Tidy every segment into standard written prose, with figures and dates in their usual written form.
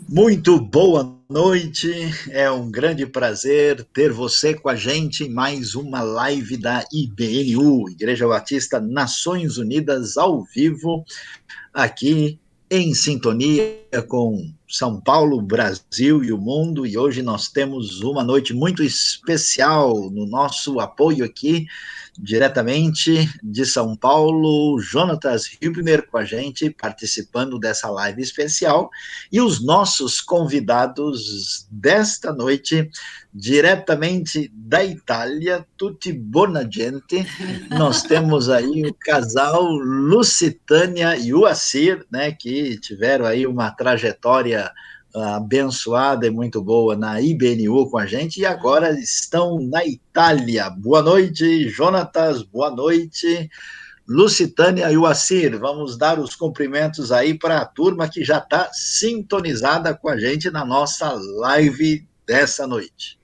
Muito boa noite, é um grande prazer ter você com a gente em mais uma live da IBNU, Igreja Batista Nações Unidas, ao vivo, aqui em sintonia com São Paulo, Brasil e o mundo. E hoje nós temos uma noite muito especial no nosso apoio aqui, diretamente de São Paulo, Jonatas Hübner com a gente, participando dessa live especial, e os nossos convidados desta noite, diretamente da Itália, tutti buona gente, nós temos aí o casal Lucitânia e o Assir, né, que tiveram aí uma trajetória abençoada e muito boa na IBNU com a gente e agora estão na Itália. Boa noite, Jonatas, boa noite, Lucitânia e o Assir. Vamos dar os cumprimentos aí para a turma que já está sintonizada com a gente na nossa live dessa noite.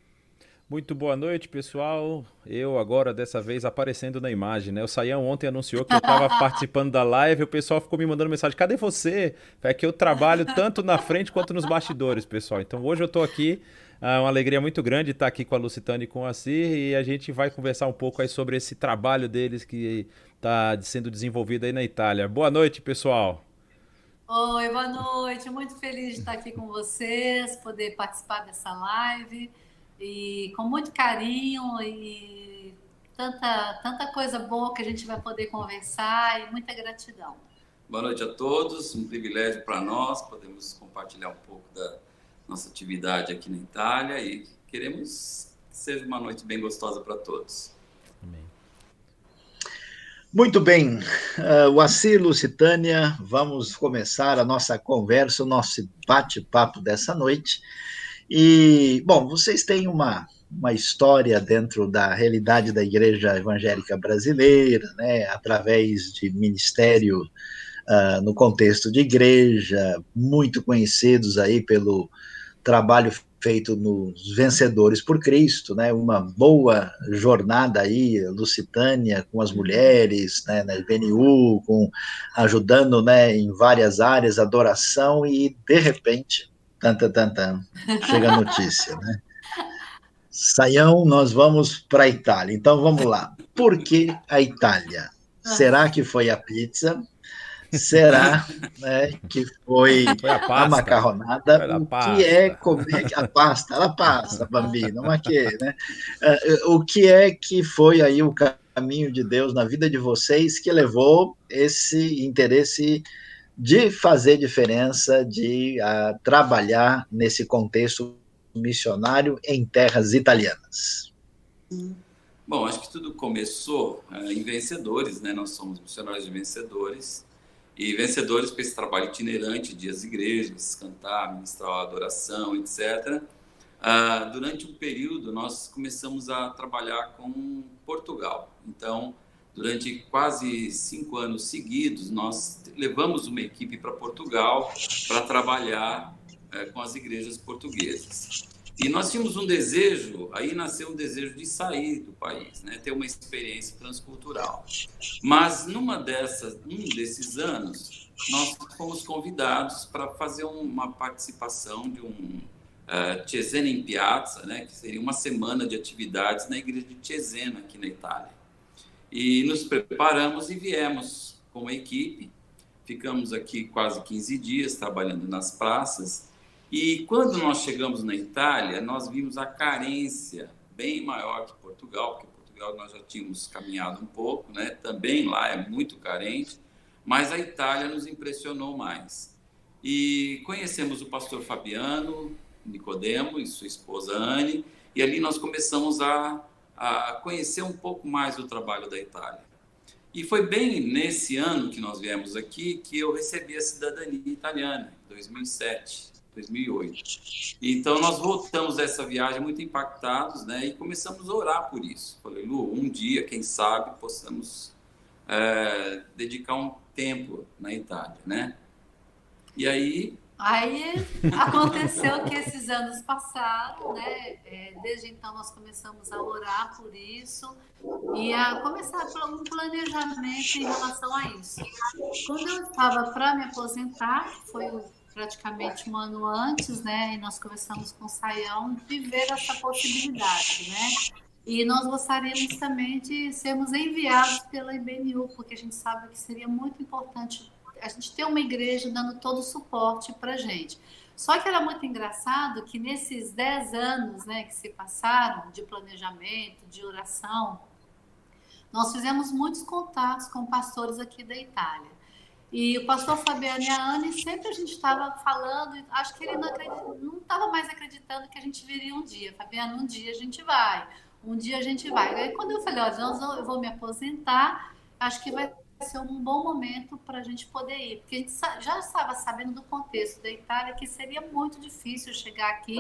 Muito boa noite, pessoal. Eu agora, dessa vez, aparecendo na imagem, né? O Saião ontem anunciou que eu estava participando da live, o pessoal ficou me mandando mensagem, cadê você? É que eu trabalho tanto na frente quanto nos bastidores, pessoal. Então hoje eu estou aqui, uma alegria muito grande estar aqui com a Lucitane e com a Cir, e a gente vai conversar um pouco aí sobre esse trabalho deles que está sendo desenvolvido aí na Itália. Boa noite, pessoal. Oi, boa noite. Muito feliz de estar aqui com vocês, poder participar dessa live e com muito carinho e tanta coisa boa que a gente vai poder conversar e muita gratidão. Boa noite a todos, um privilégio para nós, podemos compartilhar um pouco da nossa atividade aqui na Itália e queremos que seja uma noite bem gostosa para todos. Amém. Muito bem, o Assir, Lucitânia, vamos começar a nossa conversa, o nosso bate-papo dessa noite. E, bom, vocês têm uma história dentro da realidade da Igreja Evangélica Brasileira, né, através de ministério no contexto de igreja, muito conhecidos aí pelo trabalho feito nos Vencedores por Cristo, né, uma boa jornada aí, Lucitânia, com as mulheres, né, na IBNU, ajudando, né, em várias áreas, adoração, e de repente, chega a notícia, né? Saião, nós vamos para a Itália. Então vamos lá. Por que a Itália? Será que foi a pizza? Será, né, que foi a macarronada? Foi a O que é pasta. comer a pasta? A pasta, bambino, mas que, né? O que é que foi aí o caminho de Deus na vida de vocês que levou esse interesse de fazer diferença, de trabalhar nesse contexto missionário em terras italianas? Bom, acho que tudo começou em Vencedores, né? Nós somos missionários de Vencedores, e Vencedores com esse trabalho itinerante de as igrejas, cantar, ministrar adoração, etc. Durante um período, nós começamos a trabalhar com Portugal. Então, durante quase 5 anos seguidos, nós levamos uma equipe para Portugal para trabalhar com as igrejas portuguesas. E nós tínhamos um desejo, aí nasceu um desejo de sair do país, né? Ter uma experiência transcultural. Mas num desses anos, nós fomos convidados para fazer uma participação de um Cesena in Piazza, né? Que seria uma semana de atividades na igreja de Cesena, aqui na Itália. E nos preparamos e viemos com a equipe, ficamos aqui quase 15 dias trabalhando nas praças. E quando nós chegamos na Itália, nós vimos a carência bem maior que Portugal, porque Portugal nós já tínhamos caminhado um pouco, né? Também lá é muito carente, mas a Itália nos impressionou mais. E conhecemos o pastor Fabiano Nicodemo e sua esposa Anne, e ali nós começamos a conhecer um pouco mais do trabalho da Itália. E foi bem nesse ano que nós viemos aqui que eu recebi a cidadania italiana, em 2007. 2008. Então, nós voltamos dessa viagem muito impactados, né? E começamos a orar por isso. Falei, Lu, um dia, quem sabe, possamos dedicar um tempo na Itália, né? E aí Aconteceu que esses anos passaram, né? Desde então nós começamos a orar por isso e a começar por um planejamento em relação a isso. Quando eu estava para me aposentar, foi praticamente um ano antes, né? E nós conversamos com o Saião de ver essa possibilidade, né? E nós gostaríamos também de sermos enviados pela IBNU, porque a gente sabe que seria muito importante a gente ter uma igreja dando todo o suporte para a gente. Só que era muito engraçado que nesses 10 anos, né, que se passaram de planejamento, de oração, nós fizemos muitos contatos com pastores aqui da Itália. E o pastor Fabiano e a Anne, sempre a gente estava falando, acho que ele não estava mais acreditando que a gente viria um dia. Fabiano, um dia a gente vai, um dia a gente vai. Aí quando eu falei, olha, eu vou me aposentar, acho que vai ser um bom momento para a gente poder ir. Porque a gente já estava sabendo do contexto da Itália, que seria muito difícil chegar aqui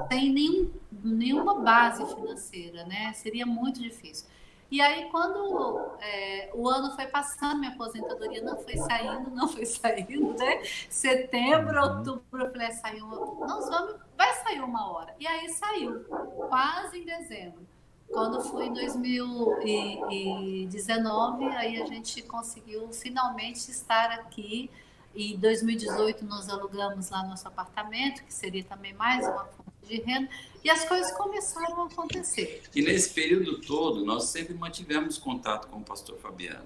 sem nenhuma base financeira, né? Seria muito difícil. E aí, quando o ano foi passando, minha aposentadoria não foi saindo, né? Setembro, outubro, eu falei, vai sair uma hora. E aí saiu, quase em dezembro. Quando foi em 2019, aí a gente conseguiu finalmente estar aqui. Em 2018 nós alugamos lá nosso apartamento, que seria também mais uma fonte de renda, e as coisas começaram a acontecer. E nesse período todo, nós sempre mantivemos contato com o pastor Fabiano.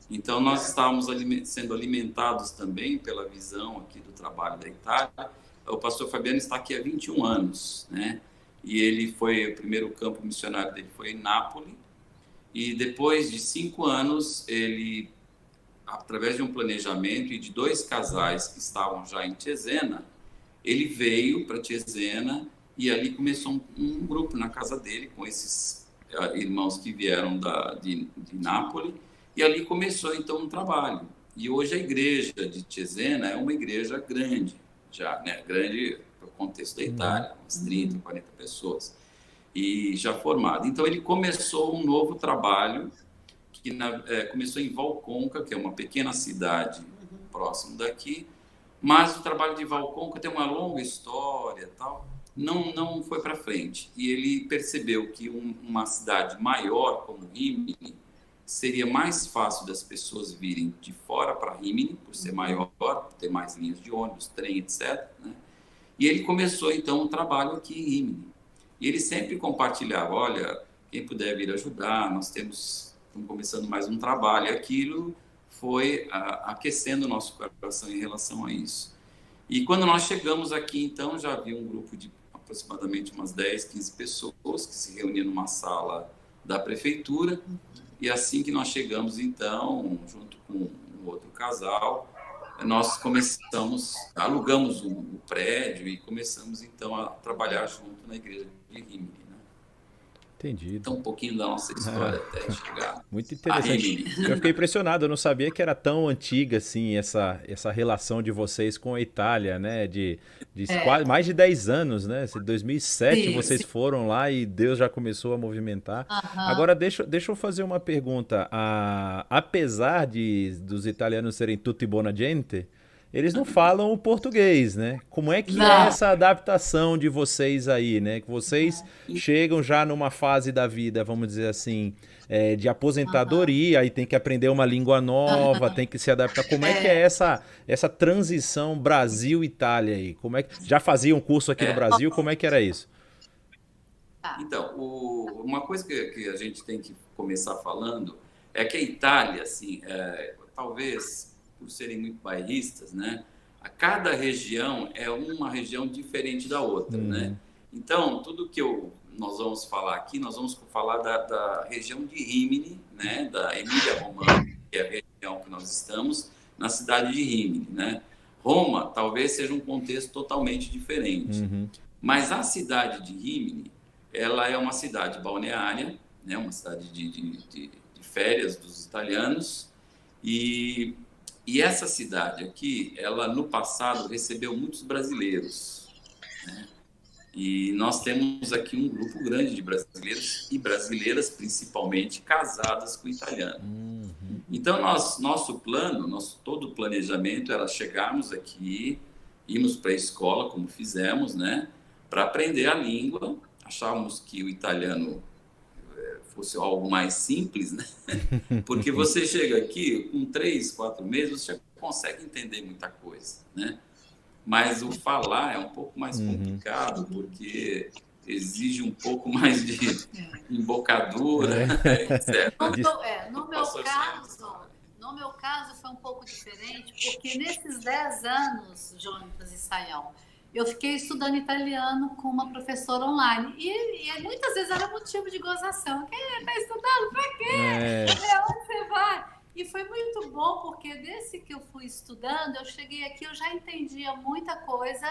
Então, nós estávamos sendo alimentados também pela visão aqui do trabalho da Itália. O pastor Fabiano está aqui há 21 anos, né? E ele o primeiro campo missionário dele foi em Nápoles. E depois de 5 anos, ele, através de um planejamento e de 2 casais que estavam já em Cesena, ele veio para Cesena e ali começou um grupo na casa dele com esses irmãos que vieram de Nápoles, e ali começou então um trabalho. E hoje a igreja de Cesena é uma igreja grande, já, né? Grande no contexto da Itália, umas 30, 40 pessoas, e já formada. Então ele começou um novo trabalho que começou em Valconca, que é uma pequena cidade próximo daqui, mas o trabalho de Valconca tem uma longa história, tal, não foi para frente. E ele percebeu que uma cidade maior como Rimini seria mais fácil das pessoas virem de fora para Rimini, por ser maior, por ter mais linhas de ônibus, trem, etc., né? E ele começou, então, um trabalho aqui em Rimini. E ele sempre compartilhava, olha, quem puder vir ajudar, estamos começando mais um trabalho. E aquilo foi aquecendo o nosso coração em relação a isso. E quando nós chegamos aqui, então, já havia um grupo de aproximadamente umas 10, 15 pessoas que se reuniam numa sala da prefeitura. E assim que nós chegamos, então, junto com um outro casal, nós alugamos um prédio e começamos, então, a trabalhar junto na igreja de Rimini. Entendi. Então, um pouquinho da nossa história até chegar. Muito interessante. Eu fiquei impressionado, eu não sabia que era tão antiga assim essa relação de vocês com a Itália, né? De quase, mais de 10 anos, né? Em 2007 Sim, vocês foram lá e Deus já começou a movimentar. Agora, deixa eu fazer uma pergunta. Apesar dos italianos serem tutti buona gente, eles não falam o português, né? Como é que é essa adaptação de vocês aí, né? Que vocês chegam já numa fase da vida, vamos dizer assim, de aposentadoria, aí tem que aprender uma língua nova, tem que se adaptar. Como é que é essa transição Brasil-Itália aí? Como é que já fazia um curso aqui no Brasil? Como é que era isso? Então, uma coisa que a gente tem que começar falando é que a Itália, assim, talvez por serem muito bairristas, né? A cada região é uma região diferente da outra, né? Então, tudo que nós vamos falar aqui, nós vamos falar da região de Rimini, né? Da Emília-Romagna, que é a região que nós estamos, na cidade de Rimini, né? Roma talvez seja um contexto totalmente diferente, mas a cidade de Rimini, ela é uma cidade balneária, né? Uma cidade de férias dos italianos, e essa cidade aqui, ela no passado recebeu muitos brasileiros, né? E nós temos aqui um grupo grande de brasileiros e brasileiras, principalmente, casadas com italiano. Então, nosso plano, todo o planejamento era chegarmos aqui, irmos para a escola, como fizemos, né? Para aprender a língua. Achávamos que o italiano fosse algo mais simples, né? Porque você chega aqui, com 3, 4 meses, você consegue entender muita coisa, né? mas o falar é um pouco mais complicado, porque exige um pouco mais de embocadura, etc. No meu caso foi um pouco diferente, porque nesses 10 anos, Jonatas e Sayão, eu fiquei estudando italiano com uma professora online. E muitas vezes era motivo de gozação. Quem está estudando? Para quê? Onde você vai? E foi muito bom, porque desde que eu fui estudando, eu cheguei aqui, eu já entendia muita coisa.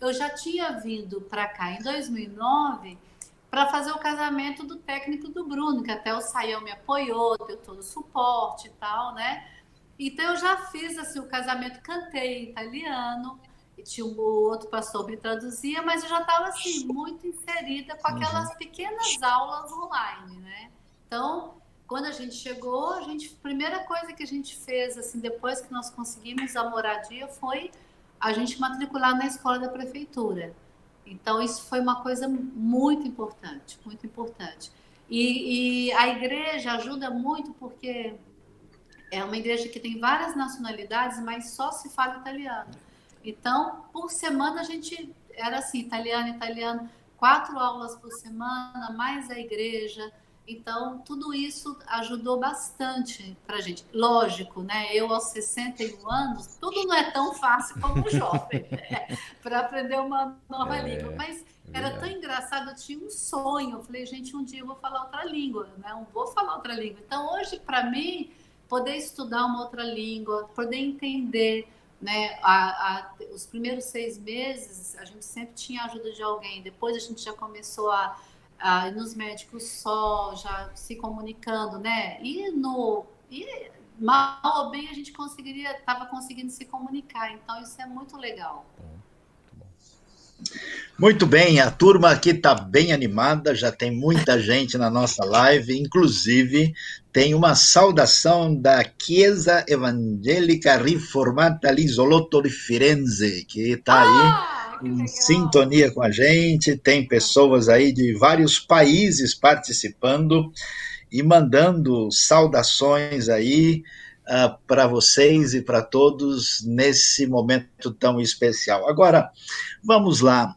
Eu já tinha vindo para cá em 2009 para fazer o casamento do técnico do Bruno, que até o Sayão me apoiou, deu todo o suporte e tal, né? Então eu já fiz assim, o casamento, cantei em italiano, e tinha um outro pastor que me traduzia, mas eu já estava assim, muito inserida com aquelas pequenas aulas online, né? Então, quando a gente chegou, a primeira coisa que a gente fez, assim, depois que nós conseguimos a moradia, foi a gente matricular na escola da prefeitura. Então, isso foi uma coisa muito importante, muito importante. E a igreja ajuda muito porque é uma igreja que tem várias nacionalidades, mas só se fala italiano. Então, por semana, a gente era assim, italiano, 4 aulas por semana, mais a igreja. Então, tudo isso ajudou bastante para a gente. Lógico, né? Eu, aos 61 anos, tudo não é tão fácil como o jovem, né? Para aprender uma nova língua. Mas era tão engraçado, eu tinha um sonho. Eu falei, gente, um dia eu vou falar outra língua, né? Eu vou falar outra língua. Então, hoje, para mim, poder estudar uma outra língua, poder entender, né? Os primeiros 6 meses, a gente sempre tinha a ajuda de alguém. Depois, a gente já começou a nos médicos só, já se comunicando, né? E mal ou bem a gente estava conseguindo se comunicar. Então, isso é muito legal. Muito bem, a turma aqui está bem animada, já tem muita gente na nossa live, inclusive tem uma saudação da Chiesa Evangelica Riformata L'Isolotto di Firenze, que está aí em sintonia com a gente, tem pessoas aí de vários países participando e mandando saudações aí para vocês e para todos nesse momento tão especial. Agora, vamos lá,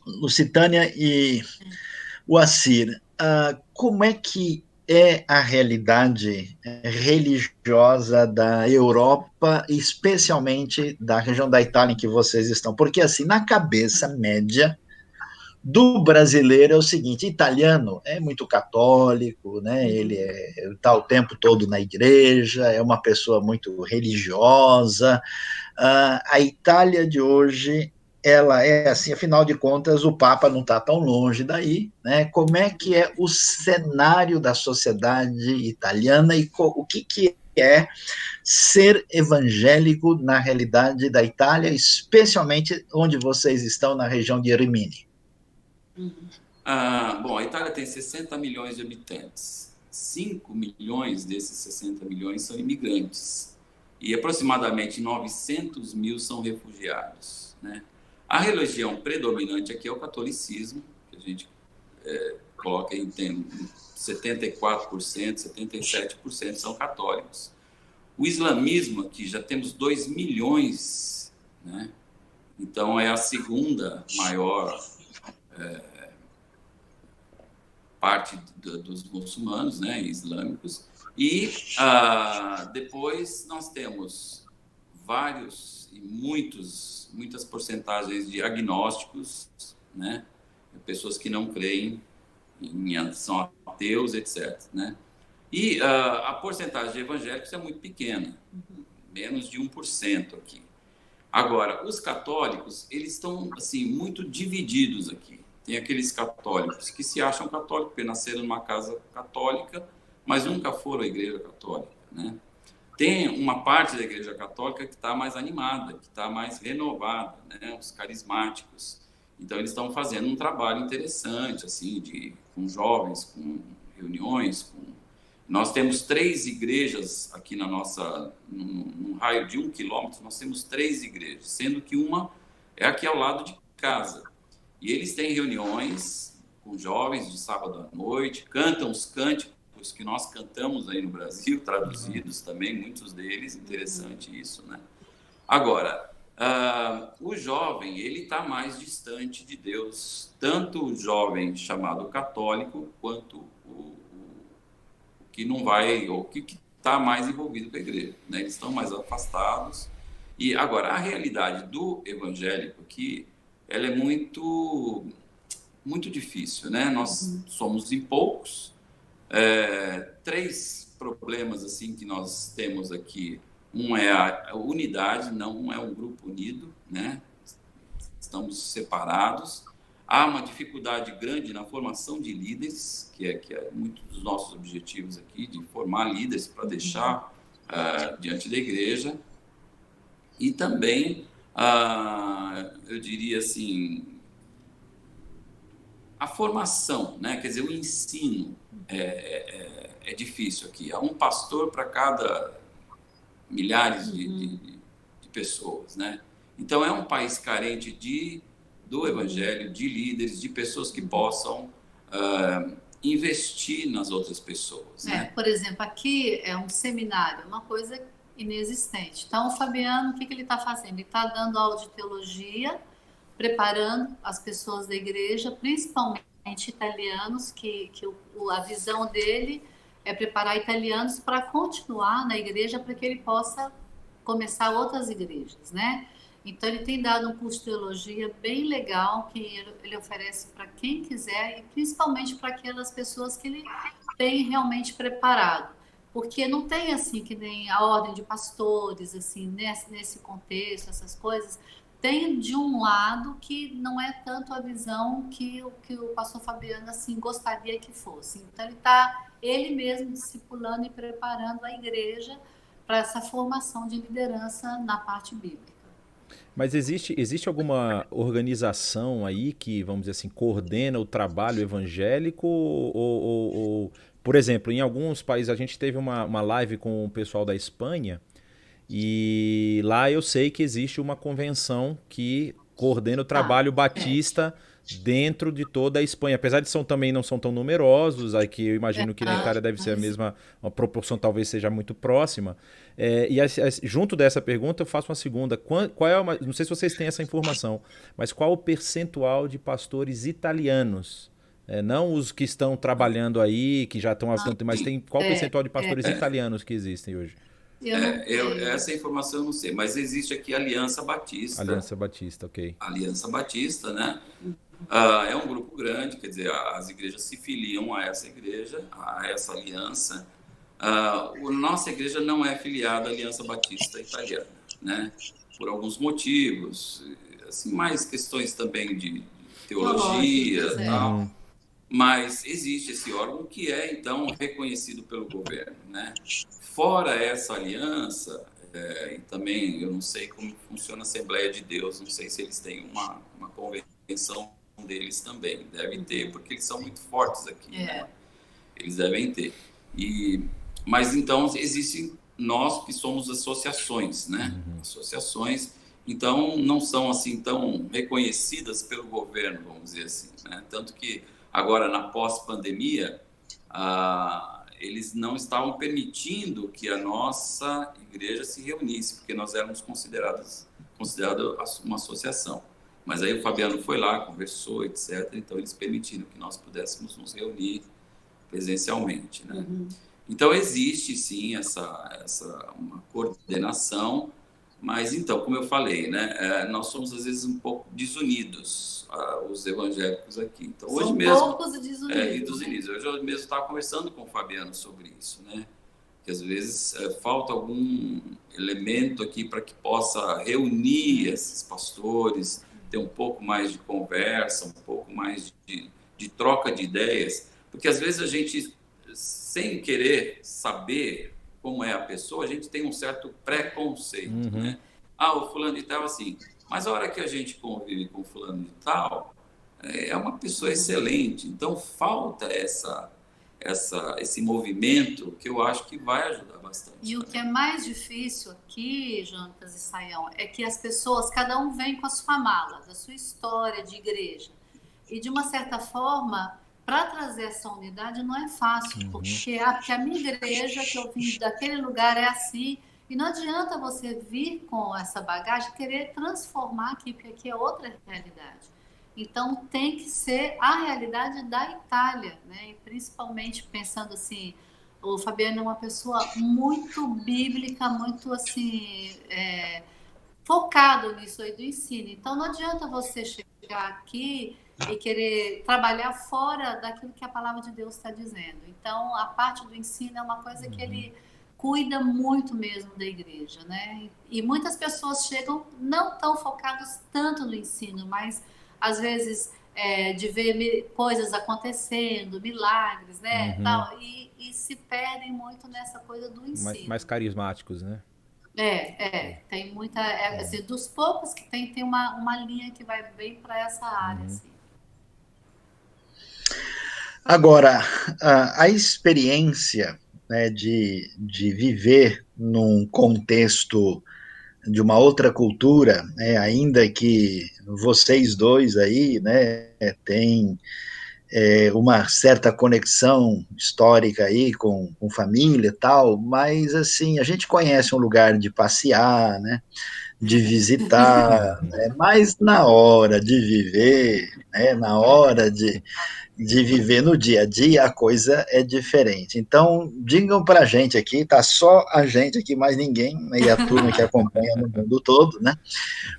Lucitânia e o Assir, como é que é a realidade religiosa da Europa, especialmente da região da Itália em que vocês estão? Porque, assim, na cabeça média do brasileiro é o seguinte: italiano é muito católico, né? Ele está o tempo todo na igreja, é uma pessoa muito religiosa. A Itália de hoje, ela é assim, afinal de contas, o Papa não está tão longe daí, né? Como é que é o cenário da sociedade italiana e o que é ser evangélico na realidade da Itália, especialmente onde vocês estão, na região de Rimini? Bom, a Itália tem 60 milhões de habitantes. 5 milhões desses 60 milhões são imigrantes. E aproximadamente 900 mil são refugiados, né? A religião predominante aqui é o catolicismo, que a gente coloca em 74%, 77% são católicos. O islamismo aqui já temos 2 milhões, né? Então é a segunda maior parte dos muçulmanos, né, islâmicos. E depois nós temos vários e muitas porcentagens de agnósticos, né, pessoas que não creem, são ateus, etc., né? E a porcentagem de evangélicos é muito pequena, menos de 1% aqui. Agora, os católicos, eles estão assim, muito divididos aqui. Tem aqueles católicos que se acham católicos porque nasceram numa casa católica, mas nunca foram à igreja católica, né? Tem uma parte da igreja católica que está mais animada, que está mais renovada, né? Os carismáticos. Então, eles estão fazendo um trabalho interessante, assim, com jovens, com reuniões. Nós temos 3 igrejas aqui num raio de 1 quilômetro, nós temos 3 igrejas, sendo que uma é aqui ao lado de casa. E eles têm reuniões com jovens de sábado à noite, cantam os cânticos que nós cantamos aí no Brasil, traduzidos também, muitos deles, interessante isso, né? Agora, O jovem, ele está mais distante de Deus, tanto o jovem chamado católico, quanto o que não vai, ou que está mais envolvido com a igreja, né? Eles estão mais afastados. E agora, a realidade do evangélico aqui, ela é muito, muito difícil, né? Nós somos em poucos. Três problemas assim que nós temos aqui. Um é a unidade, não é um grupo unido, né? Estamos separados. Há uma dificuldade grande na formação de líderes, que é muito dos nossos objetivos aqui, de formar líderes para deixar diante da igreja. E também, eu diria assim, a formação, né? Quer dizer, o ensino é difícil aqui. Há um pastor para cada milhares de pessoas, né? Então, é um país carente do evangelho, de líderes, de pessoas que possam investir nas outras pessoas, né? Por exemplo, aqui é um seminário, uma coisa inexistente. Então, o Fabiano, o que ele está fazendo? Ele está dando aula de teologia, preparando as pessoas da igreja, principalmente italianos, que a visão dele é preparar italianos para continuar na igreja, para que ele possa começar outras igrejas, né? Então, ele tem dado um curso de teologia bem legal, que ele oferece para quem quiser, e principalmente para aquelas pessoas que ele tem realmente preparado. Porque não tem, assim, que nem a ordem de pastores, assim, nesse contexto, essas coisas. Tem, de um lado, que não é tanto a visão que o pastor Fabiano, assim, gostaria que fosse. Então, ele está, ele mesmo, discipulando e preparando a igreja para essa formação de liderança na parte bíblica. Mas existe alguma organização aí que, vamos dizer assim, coordena o trabalho evangélico? Por exemplo, em alguns países, a gente teve uma live com o pessoal da Espanha, e lá eu sei que existe uma convenção que coordena o trabalho batista dentro de toda a Espanha. Apesar de também não são tão numerosos, aí que eu imagino que na Itália deve ser a mesma, uma proporção talvez seja muito próxima. Junto dessa pergunta eu faço uma segunda. Não sei se vocês têm essa informação, mas qual o percentual de pastores italianos? Não os que estão trabalhando aí, que já estão há tanto, mas qual o percentual de pastores italianos que existem hoje? Essa informação eu não sei, mas existe aqui a Aliança Batista. Aliança Batista, ok. Aliança Batista, né? É um grupo grande, quer dizer, as igrejas se filiam a essa igreja, a essa aliança. Nossa igreja não é filiada à Aliança Batista Italiana, né? Por alguns motivos, assim, mais questões também de teologia e tal. Mas existe esse órgão que é, então, reconhecido pelo governo, né? Fora essa aliança, e também eu não sei como funciona a Assembleia de Deus, não sei se eles têm uma convenção deles também, deve ter, porque eles são muito fortes aqui, né? Eles devem ter. Mas então existem nós que somos associações, né? Associações, então não são assim tão reconhecidas pelo governo, vamos dizer assim, né? Tanto que agora na pós-pandemia eles não estavam permitindo que a nossa igreja se reunisse, porque nós éramos considerados uma associação. Mas aí o Fabiano foi lá, conversou, etc. Então, eles permitiram que nós pudéssemos nos reunir presencialmente, né? Então, existe, sim, uma coordenação, mas, então, como eu falei, né, nós somos, às vezes, um pouco desunidos, os evangélicos aqui. Então, hoje mesmo, poucos e desunidos. Hoje mesmo estava conversando com o Fabiano sobre isso, né? Que, às vezes, falta algum elemento aqui para que possa reunir esses pastores, ter um pouco mais de conversa, um pouco mais de troca de ideias, porque às vezes a gente, sem querer saber como é a pessoa, a gente tem um certo preconceito, né? O fulano de tal, assim, mas a hora que a gente convive com o fulano de tal, é uma pessoa excelente, então falta esse movimento que eu acho que vai ajudar bastante. E o que é mais difícil aqui, Jonatas e Sayão, é que as pessoas, cada um vem com a sua mala, da sua história de igreja. E, de uma certa forma, para trazer essa unidade não é fácil, porque a minha igreja, que eu vim daquele lugar, é assim, E não adianta você vir com essa bagagem e querer transformar aqui, porque aqui é outra realidade. Então, tem que ser a realidade da Itália, né? E principalmente pensando assim, o Fabiano é uma pessoa muito bíblica, muito assim, focado nisso aí do ensino. Então, não adianta você chegar aqui e querer trabalhar fora daquilo que a palavra de Deus está dizendo. Então, a parte do ensino é uma coisa que ele cuida muito mesmo da igreja, né? E muitas pessoas chegam não tão focadas tanto no ensino, mas às vezes de ver coisas acontecendo, milagres, né? Tal, e se perdem muito nessa coisa do ensino. Mais carismáticos, né? Tem muita. Assim, dos poucos que tem uma linha que vai bem para essa área, assim. Agora, a experiência, né, de viver num contexto de uma outra cultura, né, ainda que vocês dois aí, né, têm uma certa conexão histórica aí com família e tal, mas assim, a gente conhece um lugar de passear, né, de visitar, né, mas na hora de viver, né, na hora de viver no dia a dia, a coisa é diferente. Então, digam para a gente aqui, tá só a gente aqui, mais ninguém, né, e a turma que acompanha no mundo todo, né?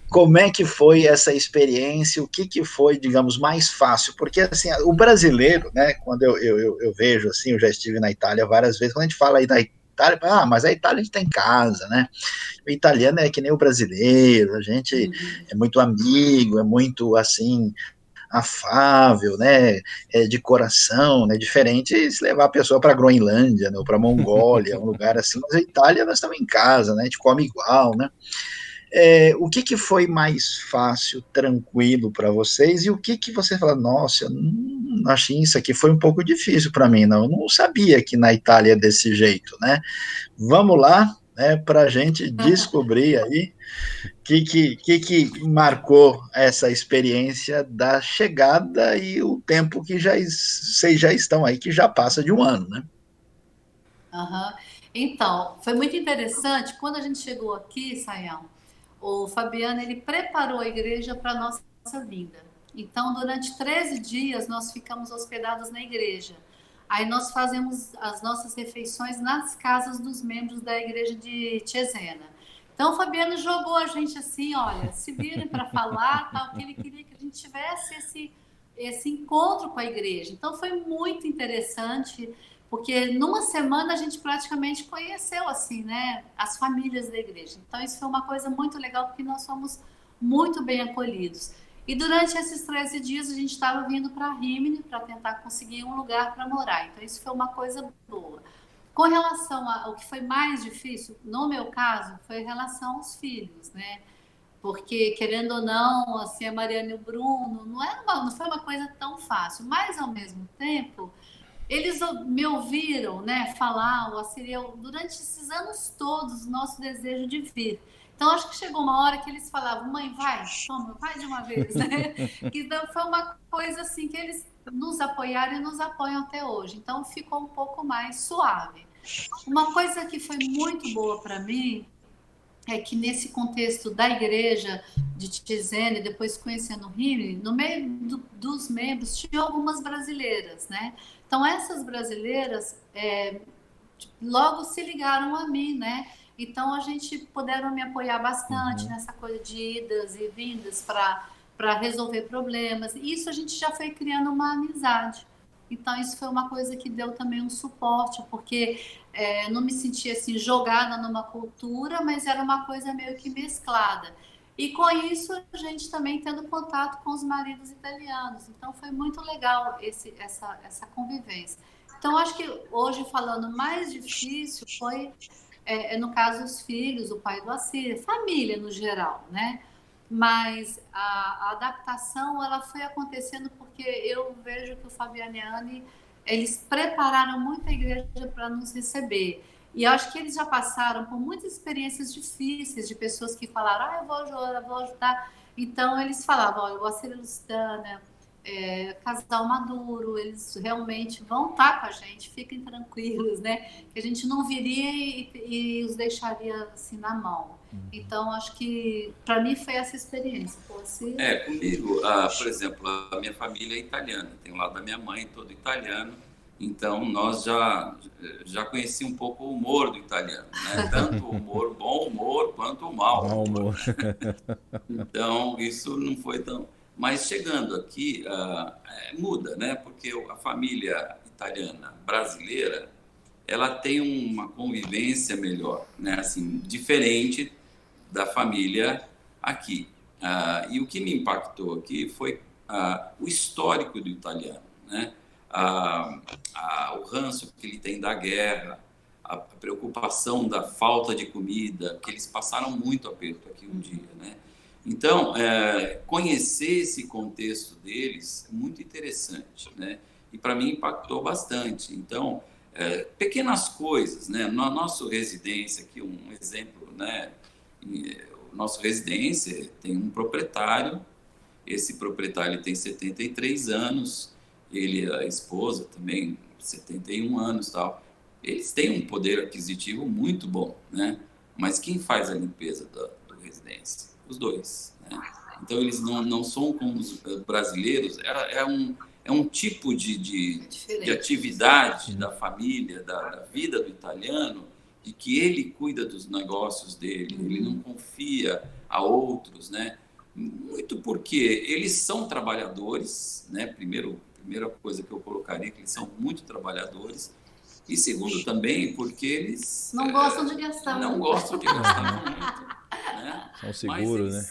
Como é que foi essa experiência? O que foi, digamos, mais fácil? Porque, assim, o brasileiro, né, quando eu vejo, assim, eu já estive na Itália várias vezes, quando a gente fala aí da Itália, mas a Itália a gente está em casa, né? O italiano é que nem o brasileiro, a gente é muito amigo, é muito, assim, afável, né, de coração, né, diferente se levar a pessoa para a Groenlândia, né, ou para a Mongólia, um lugar assim, mas a Itália nós estamos em casa, né, a gente come igual, né. O que foi mais fácil, tranquilo para vocês, e o que você fala, nossa, eu não achei isso aqui foi um pouco difícil para mim, não, eu não sabia que na Itália é desse jeito, né. Vamos lá, né, para a gente descobrir aí que marcou essa experiência da chegada e o tempo que vocês já estão aí, que já passa de um ano, né? Uhum. Então, foi muito interessante. Quando a gente chegou aqui, Sayão, o Fabiano ele preparou a igreja para a nossa vinda. Então, durante 13 dias, nós ficamos hospedados na igreja. Aí nós fazemos as nossas refeições nas casas dos membros da igreja de Cesena. Então, o Fabiano jogou a gente assim, olha, se virem para falar, tal, que ele queria que a gente tivesse esse encontro com a igreja. Então, foi muito interessante, porque numa semana a gente praticamente conheceu, assim, né, as famílias da igreja. Então, isso foi uma coisa muito legal, porque nós fomos muito bem acolhidos. E durante esses 13 dias a gente estava vindo para Rimini para tentar conseguir um lugar para morar. Então, isso foi uma coisa boa. Com relação ao que foi mais difícil, no meu caso, foi em relação aos filhos, né? Porque, querendo ou não, assim, a Mariana e o Bruno, não foi uma coisa tão fácil. Mas, ao mesmo tempo, eles me ouviram, né, falar, o Assiriel, durante esses anos todos, o nosso desejo de vir. Então, acho que chegou uma hora que eles falavam, mãe, vai, toma, vai de uma vez, né? Então, foi uma coisa assim que eles nos apoiaram e nos apoiam até hoje. Então, ficou um pouco mais suave. Uma coisa que foi muito boa para mim é que nesse contexto da igreja de Cesena e depois conhecendo o Rimini, no meio dos membros tinha algumas brasileiras, né? Então essas brasileiras logo se ligaram a mim, né? Então a gente puderam me apoiar bastante nessa coisa de idas e vindas para resolver problemas. E isso a gente já foi criando uma amizade. Então isso foi uma coisa que deu também um suporte, porque não me sentia assim jogada numa cultura, mas era uma coisa meio que mesclada. E com isso a gente também tendo contato com os maridos italianos. Então foi muito legal essa convivência. Então acho que hoje falando mais difícil foi no caso os filhos, o pai do Assir, família no geral, né? Mas a adaptação ela foi acontecendo porque eu vejo que o Fabiano e a Anne, eles prepararam muito a igreja para nos receber. E eu acho que eles já passaram por muitas experiências difíceis de pessoas que falaram, eu vou ajudar. Então eles falavam, olha, eu vou ser Luciana, casal maduro, eles realmente vão estar com a gente, fiquem tranquilos, né? Que a gente não viria e os deixaria assim na mão. Então, acho que para mim foi essa experiência. Você... Comigo, por exemplo, a minha família é italiana, tem o lado da minha mãe, todo italiano, então nós já conheci um pouco o humor do italiano, né? Tanto o humor, bom humor, quanto o mau Mau humor. humor. Então, isso não foi tão... Mas chegando aqui, muda, né? Porque a família italiana brasileira, ela tem uma convivência melhor, né? Assim, diferente da família aqui. E o que me impactou aqui foi o histórico do italiano, né? O ranço que ele tem da guerra, a preocupação da falta de comida, que eles passaram muito aperto aqui um dia, né? Então, conhecer esse contexto deles é muito interessante, né? E para mim impactou bastante. Então, pequenas coisas, né? Na nossa residência aqui, um exemplo, né? O nosso residência tem um proprietário, esse proprietário ele tem 73 anos, a esposa também, 71 anos e tal. Eles têm um poder aquisitivo muito bom, né? Mas quem faz a limpeza do residência? Os dois, né? Então, eles não são como os brasileiros, é um tipo de atividade da família, da vida do italiano, de que ele cuida dos negócios dele, ele não confia a outros, né? Muito porque eles são trabalhadores, né? Primeira coisa que eu colocaria é que eles são muito trabalhadores, e segundo também porque eles não gostam de gastar não muito. Gostam de gastar muito, né? São seguros, né?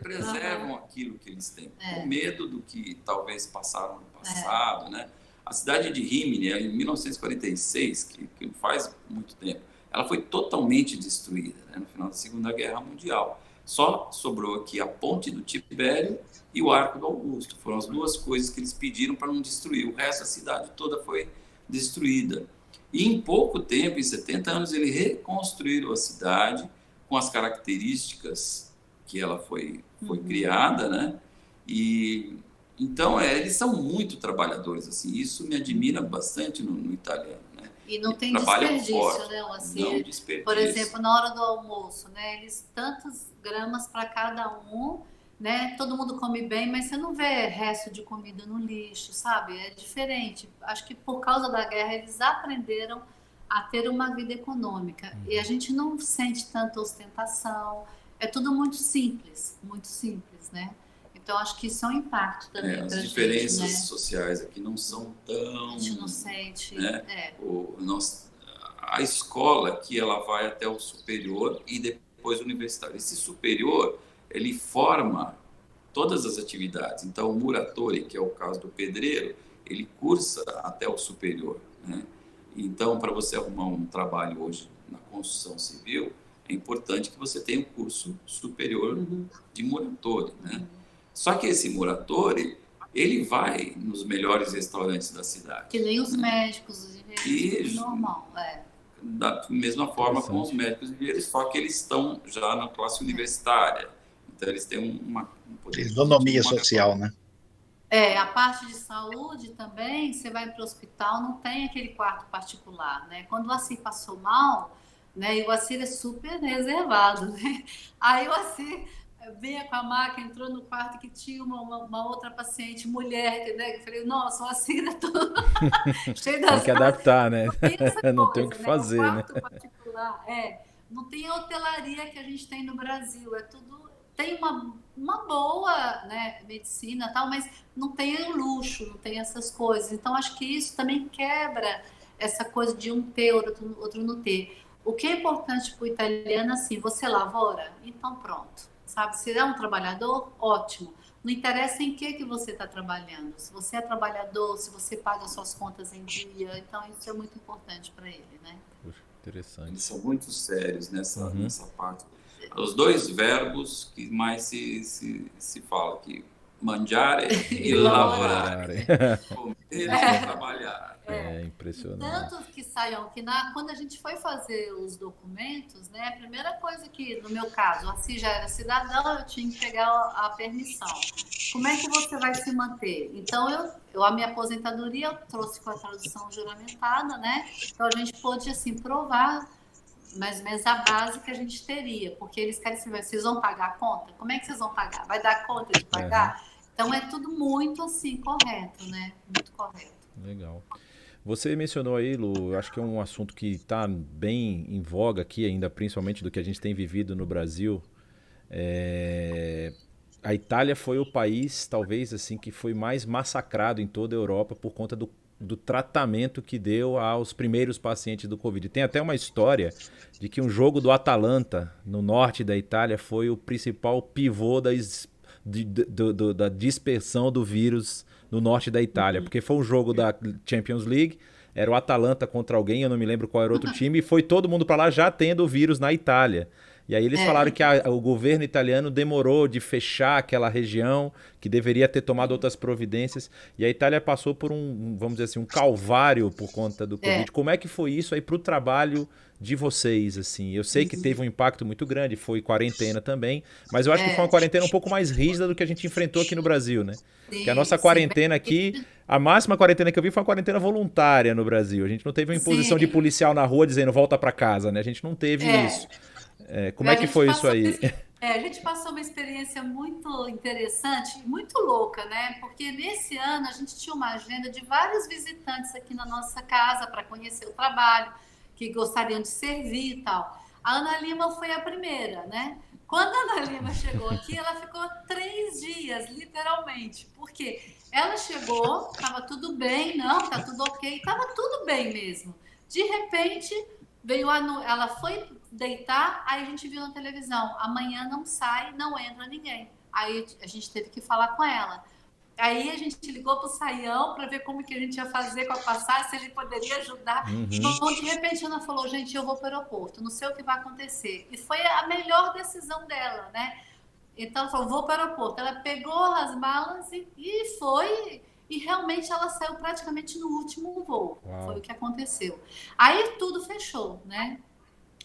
Preservam aquilo que eles têm, com medo do que talvez passaram no passado, né? A cidade de Rimini, em 1946, que faz muito tempo, ela foi totalmente destruída, né, no final da Segunda Guerra Mundial. Só sobrou aqui a ponte do Tibério e o Arco do Augusto. Foram as duas coisas que eles pediram para não destruir. O resto, a cidade toda foi destruída. E em pouco tempo, em 70 anos, eles reconstruíram a cidade com as características que ela foi criada, né? E então eles são muito trabalhadores, assim. Isso me admira bastante no italiano, né? E não tem desperdício, né? Não desperdício. Por exemplo, na hora do almoço, né? Eles tantas gramas para cada um, né? Todo mundo come bem, mas você não vê resto de comida no lixo, sabe? É diferente. Acho que por causa da guerra eles aprenderam a ter uma vida econômica. E a gente não sente tanta ostentação. É tudo muito simples, né? Então, acho que isso é um impacto também. As diferenças sociais aqui não são tão... A gente não sente. Né? A escola aqui, ela vai até o superior e depois o universitário. Esse superior, ele forma todas as atividades. Então, o muratore, que é o caso do pedreiro, ele cursa até o superior, né? Então, para você arrumar um trabalho hoje na construção civil, é importante que você tenha um curso superior de muratore, né? Só que esse muratore, ele vai nos melhores restaurantes da cidade. Que nem os médicos, é normal, Da mesma forma com os médicos engenheiros, só que eles estão já na classe universitária. Então, eles têm um poder... Isonomia social, né? A parte de saúde também, você vai para o hospital, não tem aquele quarto particular, né? Quando o Assir passou mal, né? E o Assir é super reservado, né? Aí o Assir veio com a maca, entrou no quarto que tinha uma outra paciente, mulher, né? Eu falei, nossa, o Assir é todo cheio das... Tem que adaptar, né? Não tem o que né? fazer, o quarto né? particular, não tem a hotelaria que a gente tem no Brasil, é tudo... Tem uma boa, né, medicina, tal, mas não tem o luxo, não tem essas coisas. Então, acho que isso também quebra essa coisa de um ter, outro não ter. O que é importante para o italiano, assim, você lavora? Então, pronto. Sabe, se é um trabalhador, ótimo. Não interessa em que você está trabalhando. Se você é trabalhador, se você paga suas contas em dia. Então, isso é muito importante para ele, né? Puxa, interessante. Eles são muito sérios nessa parte. Os dois verbos que mais se fala aqui, mangiare e E lavorare. Lavorare. Comer e trabalhar. É impressionante. tanto que saiam que quando a gente foi fazer os documentos, né, a primeira coisa que, no meu caso, assim já era cidadão, eu tinha que pegar a permissão. Como é que você vai se manter? Então, a minha aposentadoria eu trouxe com a tradução juramentada, né? Então, a gente pôde, assim, provar mais ou menos a base que a gente teria, porque eles querem saber, vocês vão pagar a conta? Como é que vocês vão pagar? Vai dar conta de pagar? Então, é tudo muito, assim, correto, né? Muito correto. Legal. Você mencionou aí, Lu, acho que é um assunto que está bem em voga aqui ainda, principalmente do que a gente tem vivido no Brasil. A Itália foi o país, talvez, assim, que foi mais massacrado em toda a Europa por conta do tratamento que deu aos primeiros pacientes do Covid. Tem até uma história de que um jogo do Atalanta, no norte da Itália, foi o principal pivô da dispersão do vírus no norte da Itália, porque foi um jogo da Champions League, era o Atalanta contra alguém, eu não me lembro qual era o outro time, e foi todo mundo para lá já tendo o vírus na Itália. E aí eles falaram que o governo italiano demorou de fechar aquela região, que deveria ter tomado outras providências, e a Itália passou por vamos dizer assim, um calvário por conta do Covid. Como é que foi isso aí para o trabalho de vocês, assim? Eu sei que teve um impacto muito grande, foi quarentena também, mas eu acho que foi uma quarentena um pouco mais rígida do que a gente enfrentou aqui no Brasil, né? Porque a nossa quarentena aqui, a máxima quarentena que eu vi foi uma quarentena voluntária no Brasil. A gente não teve uma imposição de policial na rua dizendo volta para casa, né? A gente não teve isso. Como é que foi isso aí? A gente passou uma experiência muito interessante, muito louca, né? Porque nesse ano a gente tinha uma agenda de vários visitantes aqui na nossa casa para conhecer o trabalho, que gostariam de servir e tal. A Ana Lima foi a primeira, né? Quando a Ana Lima chegou aqui, ela ficou 3 dias, literalmente. Porque ela chegou, estava tudo bem, não, tá tudo ok, estava tudo bem mesmo. De repente, ela foi deitar, aí a gente viu na televisão, amanhã não sai, não entra ninguém. Aí a gente teve que falar com ela. Aí a gente ligou pro Saião para ver como que a gente ia fazer com a passagem, se ele poderia ajudar. Então, de repente, ela falou, gente, eu vou para o aeroporto, não sei o que vai acontecer. E foi a melhor decisão dela, né? Então, ela falou, vou para o aeroporto. Ela pegou as malas e foi... E realmente ela saiu praticamente no último voo. Uau. Foi o que aconteceu. Aí tudo fechou, né?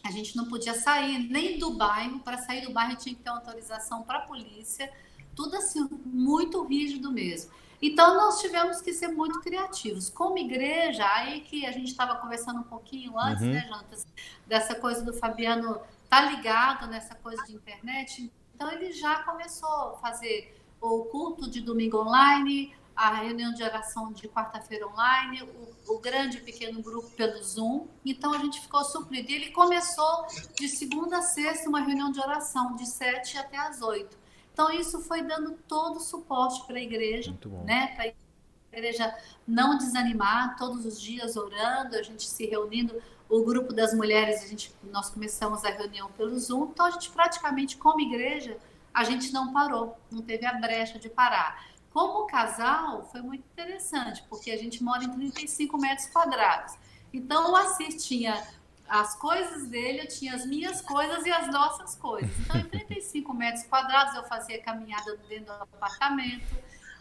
A gente não podia sair nem do bairro. Para sair do bairro tinha que ter uma autorização para a polícia. Tudo assim, muito rígido mesmo. Então, nós tivemos que ser muito criativos. Como igreja, aí que a gente estava conversando um pouquinho antes, né, Jonatas? Dessa coisa do Fabiano tá ligado nessa coisa de internet. Então, ele já começou a fazer o culto de domingo online, a reunião de oração de quarta-feira online, o grande e pequeno grupo pelo Zoom. Então, a gente ficou suprido. E ele começou de segunda a sexta uma reunião de oração, de 7 até as 8. Então, isso foi dando todo o suporte para a igreja, né? Para a igreja não desanimar, todos os dias orando, a gente se reunindo. O grupo das mulheres, nós começamos a reunião pelo Zoom. Então, a gente praticamente, como igreja, a gente não parou, não teve a brecha de parar. Como casal, foi muito interessante, porque a gente mora em 35 metros quadrados. Então, o Assis tinha as coisas dele, eu tinha as minhas coisas e as nossas coisas. Então, em 35 metros quadrados, eu fazia caminhada dentro do apartamento.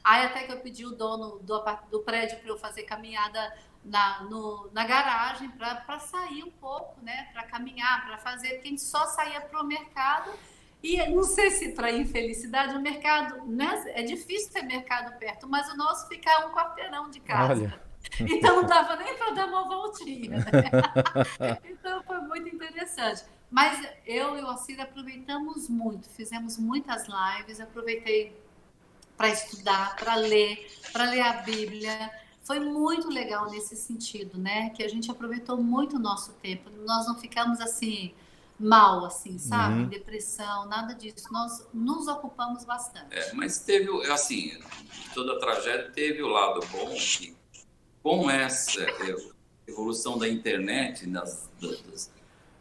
Aí, até que eu pedi o dono do prédio para eu fazer caminhada na garagem, para sair um pouco, né? Para caminhar, para fazer, porque a gente só saía para o mercado. E não sei se para infelicidade, o mercado, né? É difícil ter mercado perto, mas o nosso fica a 1 quarteirão de casa. Olha. Então não dava nem para dar uma voltinha, né? Então foi muito interessante. Mas eu e o Assir aproveitamos muito, fizemos muitas lives, aproveitei para estudar, para ler a Bíblia. Foi muito legal nesse sentido, né? Que a gente aproveitou muito o nosso tempo. Nós não ficamos assim... mal, assim, sabe? Depressão, nada disso. Nós nos ocupamos bastante. Mas teve, assim, toda a tragédia teve o lado bom que, com essa evolução da internet,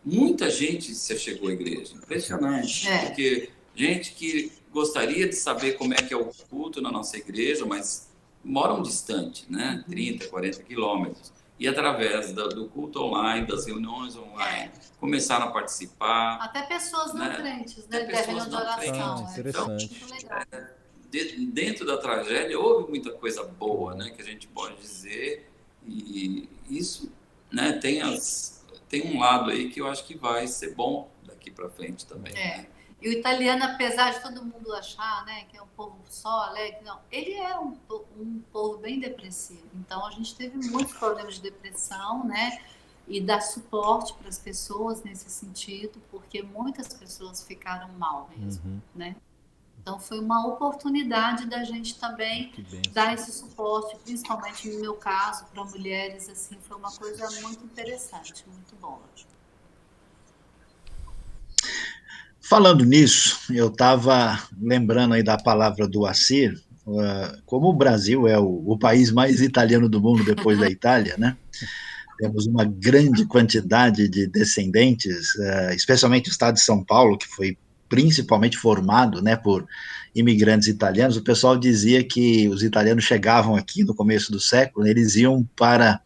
muita gente se achegou à igreja. Impressionante. Porque gente que gostaria de saber como é que é o culto na nossa igreja, mas moram distante, né? 30, 40 quilômetros. E através do culto online, das reuniões online, começaram a participar. Até pessoas não crentes, né? Da reunião de oração. Interessante. Então, dentro da tragédia houve muita coisa boa, né, que a gente pode dizer, e isso, né, tem um lado aí que eu acho que vai ser bom daqui para frente também, né? E o italiano, apesar de todo mundo achar, né, que é um povo só alegre, não, ele é um povo bem depressivo. Então a gente teve muitos problemas de depressão, né, e dar suporte para as pessoas nesse sentido, porque muitas pessoas ficaram mal mesmo, né? Então foi uma oportunidade da gente também dar esse suporte, principalmente no meu caso, para mulheres, assim, foi uma coisa muito interessante, muito boa. Falando nisso, eu estava lembrando aí da palavra do Assir, como o Brasil é o país mais italiano do mundo depois da Itália, né? Temos uma grande quantidade de descendentes, especialmente o estado de São Paulo, que foi principalmente formado, né, por imigrantes italianos. O pessoal dizia que os italianos chegavam aqui no começo do século, eles iam para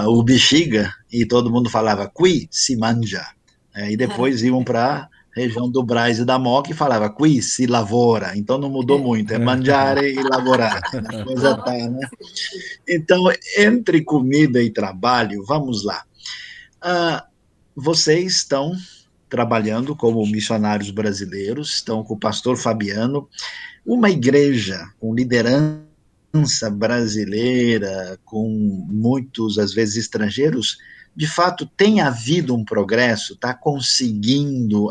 o Bexiga e todo mundo falava qui si mangia, e depois iam para a região do Brás e da Moca e falava qui si lavora, então não mudou muito, é mangiare e lavorare, a coisa tá, né? Então, entre comida e trabalho, vamos lá. Vocês estão trabalhando como missionários brasileiros, estão com o pastor Fabiano, uma igreja com liderança brasileira, com muitos, às vezes, estrangeiros, de fato, tem havido um progresso, está conseguindo.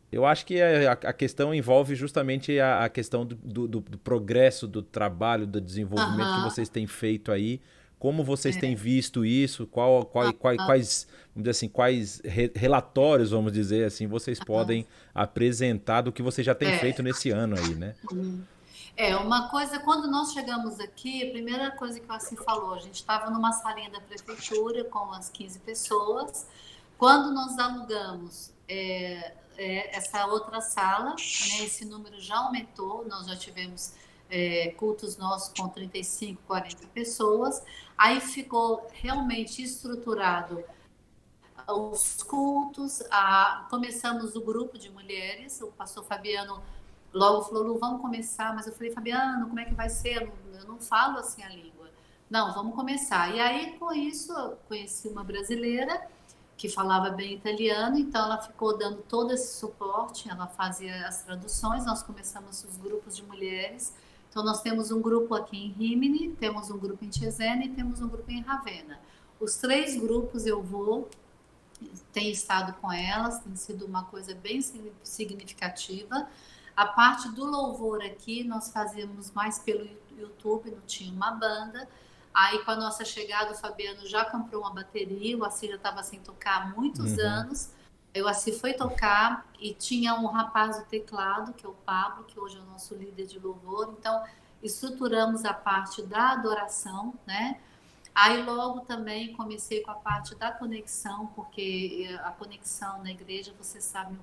Eu acho que a questão envolve justamente a questão do progresso do trabalho, do desenvolvimento que vocês têm feito aí. Como vocês têm visto isso? Quais, vamos dizer assim, quais relatórios, vamos dizer assim, vocês podem apresentar do que vocês já têm feito nesse ano aí, né? Uma coisa, quando nós chegamos aqui, a primeira coisa que o Assim falou, a gente estava numa salinha da prefeitura com umas 15 pessoas. Quando nós alugamos essa outra sala, né, esse número já aumentou, nós já tivemos cultos nossos com 35, 40 pessoas. Aí ficou realmente estruturado os cultos, começamos o grupo de mulheres, o pastor Fabiano logo falou, Lu, vamos começar, mas eu falei, Fabiano, como é que vai ser? Eu não falo assim a língua. Não, vamos começar. E aí, com isso, eu conheci uma brasileira que falava bem italiano, então ela ficou dando todo esse suporte, ela fazia as traduções, nós começamos os grupos de mulheres. Então, nós temos um grupo aqui em Rimini, temos um grupo em Cesena e temos um grupo em Ravenna. Os 3 grupos eu tenho estado com elas, tem sido uma coisa bem significativa. A parte do louvor aqui, nós fazíamos mais pelo YouTube, não tinha uma banda. Aí, com a nossa chegada, o Fabiano já comprou uma bateria, o Assi já estava sem tocar há muitos anos. Aí o Assi foi tocar e tinha um rapaz do teclado, que é o Pablo, que hoje é o nosso líder de louvor. Então, estruturamos a parte da adoração, né? Aí logo também comecei com a parte da conexão, porque a conexão na igreja, você sabe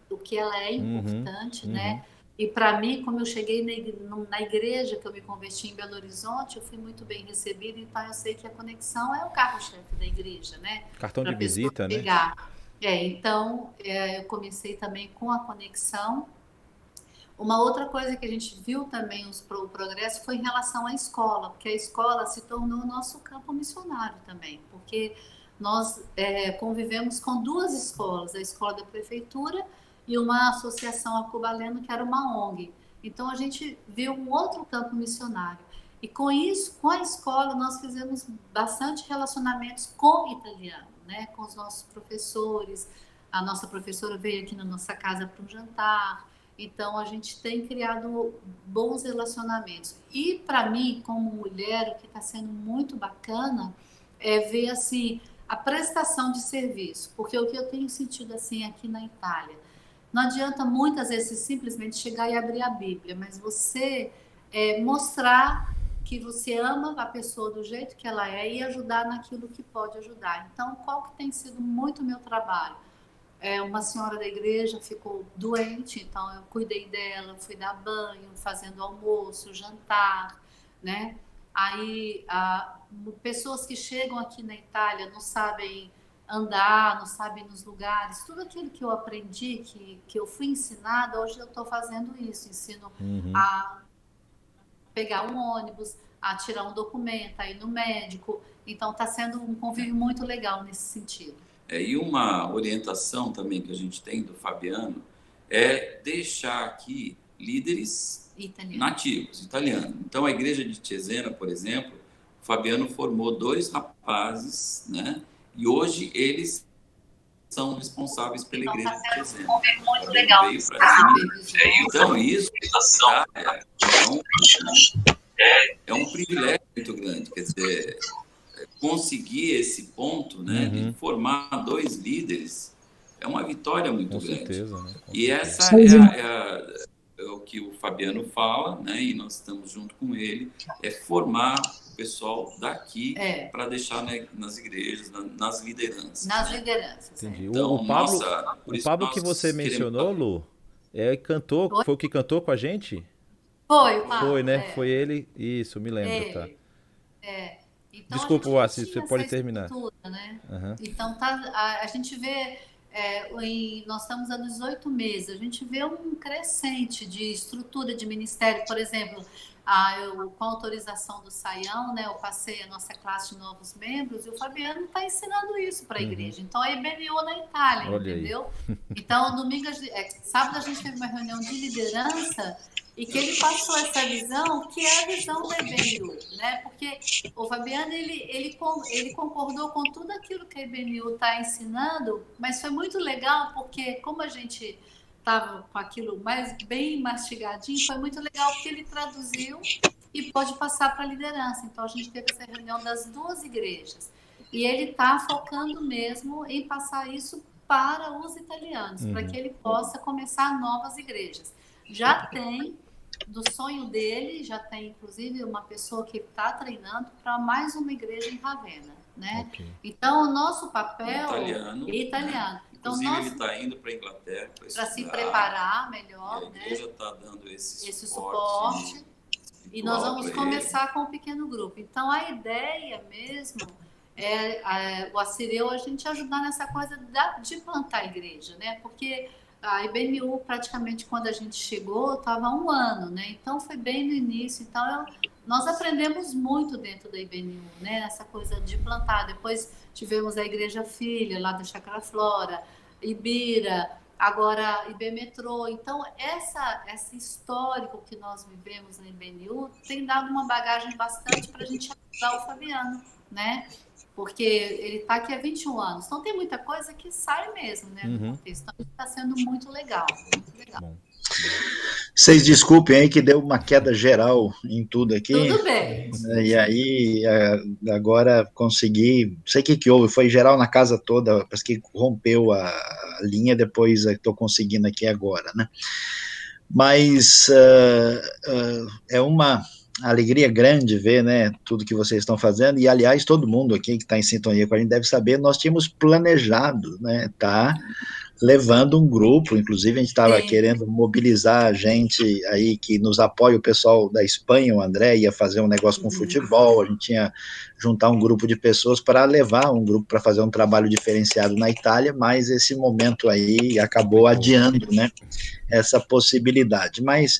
o que ela é importante, né? E para mim, como eu cheguei na igreja, que eu me converti em Belo Horizonte, eu fui muito bem recebida, então eu sei que a conexão é o carro-chefe da igreja, né? Cartão de visita, né? Então, eu comecei também com a conexão. Uma outra coisa que a gente viu também o progresso foi em relação à escola, porque a escola se tornou nosso campo missionário também, porque nós convivemos com 2 escolas, a escola da prefeitura e uma associação arcobaleno, que era uma ONG. Então, a gente viu um outro campo missionário. E com isso, com a escola, nós fizemos bastante relacionamentos com o italiano, né? Com os nossos professores. A nossa professora veio aqui na nossa casa para um jantar. Então, a gente tem criado bons relacionamentos. E, para mim, como mulher, o que está sendo muito bacana é ver, assim, a prestação de serviço. Porque o que eu tenho sentido, assim, aqui na Itália, não adianta muitas vezes simplesmente chegar e abrir a Bíblia, mas você mostrar que você ama a pessoa do jeito que ela é e ajudar naquilo que pode ajudar. Então, qual que tem sido muito o meu trabalho? Uma senhora da igreja ficou doente, então eu cuidei dela, fui dar banho, fazendo almoço, jantar, né? Aí, pessoas que chegam aqui na Itália não sabem andar, não sabe ir nos lugares. Tudo aquilo que eu aprendi, que eu fui ensinada, hoje eu estou fazendo isso. Ensino a pegar um ônibus, a tirar um documento, a ir no médico. Então está sendo um convívio muito legal nesse sentido. E uma orientação também que a gente tem do Fabiano é deixar aqui líderes nativos, italianos. Então, a igreja de Cesena, por exemplo, o Fabiano formou 2 rapazes, né? E hoje eles são responsáveis pela igreja de Cesena. Muito legal. Então, isso é um privilégio muito grande. Quer dizer, conseguir esse ponto, né, de formar 2 líderes é uma vitória muito grande. Certeza, né? E essa é o que o Fabiano fala, né, e nós estamos junto com ele, é formar o pessoal daqui para deixar, né, nas igrejas, nas lideranças. Nas lideranças. Entendi. Então, o Pablo que você mencionou, Lu, cantou, foi o que cantou com a gente? Foi, o Pablo. Foi, né? Foi ele. Isso, me lembro, tá? Então, desculpa, Assis, você pode terminar. Né? Então, a gente vê, nós estamos há 18 meses, a gente vê um crescente de estrutura de ministério. Por exemplo, com a autorização do Saião, né, eu passei a nossa classe de novos membros e o Fabiano está ensinando isso para a igreja. Então, a IBNU na Itália, entendeu? Então, sábado a gente teve uma reunião de liderança e que ele passou essa visão, que é a visão da IBNU, né? Porque o Fabiano, ele concordou com tudo aquilo que a IBNU está ensinando, mas foi muito legal, porque como a gente estava com aquilo bem mastigadinho, foi muito legal, porque ele traduziu e pode passar para a liderança. Então, a gente teve essa reunião das 2 igrejas. E ele está focando mesmo em passar isso para os italianos, para que ele possa começar novas igrejas. Já tem, do sonho dele, já tem inclusive uma pessoa que está treinando para mais uma igreja em Ravenna, né? Então, o nosso papel italiano. Né? Então, inclusive, ele está indo para a Inglaterra para se preparar melhor, a igreja está dando esse suporte e nós vamos começar com um pequeno grupo. Então, a ideia mesmo o Assireu, a gente ajudar nessa coisa de plantar a igreja, né? Porque a IBNU, praticamente, quando a gente chegou, estava há 1 ano, né? Então, foi bem no início. Então, nós aprendemos muito dentro da IBNU, né? Essa coisa de plantar. Depois, tivemos a Igreja Filha, lá da Chácara Flora, Ibira, agora IB Metrô. Então, esse histórico que nós vivemos na IBNU tem dado uma bagagem bastante para a gente ajudar o Fabiano, né? Porque ele está aqui há 21 anos. Então, tem muita coisa que sai mesmo, né? No contexto. Então, está sendo muito legal. Muito legal. Bom. Vocês desculpem aí que deu uma queda geral em tudo aqui. Tudo bem. E aí, agora consegui... Não sei o que houve, foi geral na casa toda, parece que rompeu a linha, depois estou conseguindo aqui agora, né? Mas é uma alegria grande ver, né, tudo que vocês estão fazendo, e aliás, todo mundo aqui que está em sintonia com a gente deve saber, nós tínhamos planejado, né, levando um grupo, inclusive a gente estava querendo mobilizar a gente aí que nos apoia, o pessoal da Espanha, o André ia fazer um negócio com futebol, a gente tinha juntar um grupo de pessoas para levar um grupo para fazer um trabalho diferenciado na Itália, mas esse momento aí acabou adiando, né, essa possibilidade. Mas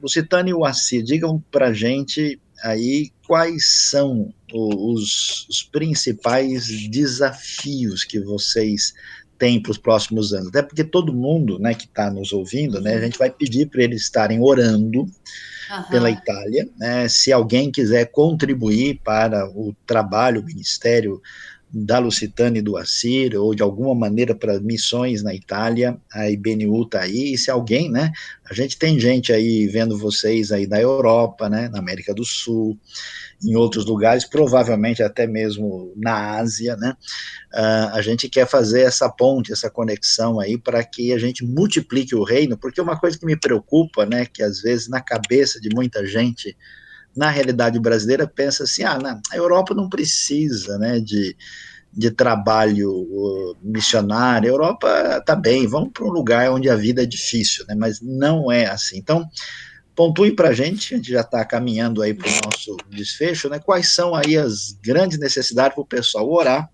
Lucitânia e o Assi, digam para a gente aí quais são os principais desafios que vocês têm para os próximos anos, até porque todo mundo, né, que está nos ouvindo, né, a gente vai pedir para eles estarem orando pela Itália, né, se alguém quiser contribuir para o trabalho, o ministério da Lucitânia e do Assir, ou de alguma maneira para missões na Itália, a IBNU está aí, e se alguém, né, a gente tem gente aí vendo vocês aí da Europa, né, na América do Sul, em outros lugares, provavelmente até mesmo na Ásia, né, a gente quer fazer essa ponte, essa conexão aí, para que a gente multiplique o reino, porque uma coisa que me preocupa, né, que às vezes na cabeça de muita gente, na realidade brasileira, pensa assim, a Europa não precisa, né, de trabalho missionário, a Europa está bem, vamos para um lugar onde a vida é difícil, né, mas não é assim. Então, pontue para a gente já está caminhando aí para o nosso desfecho, né, quais são aí as grandes necessidades para o pessoal orar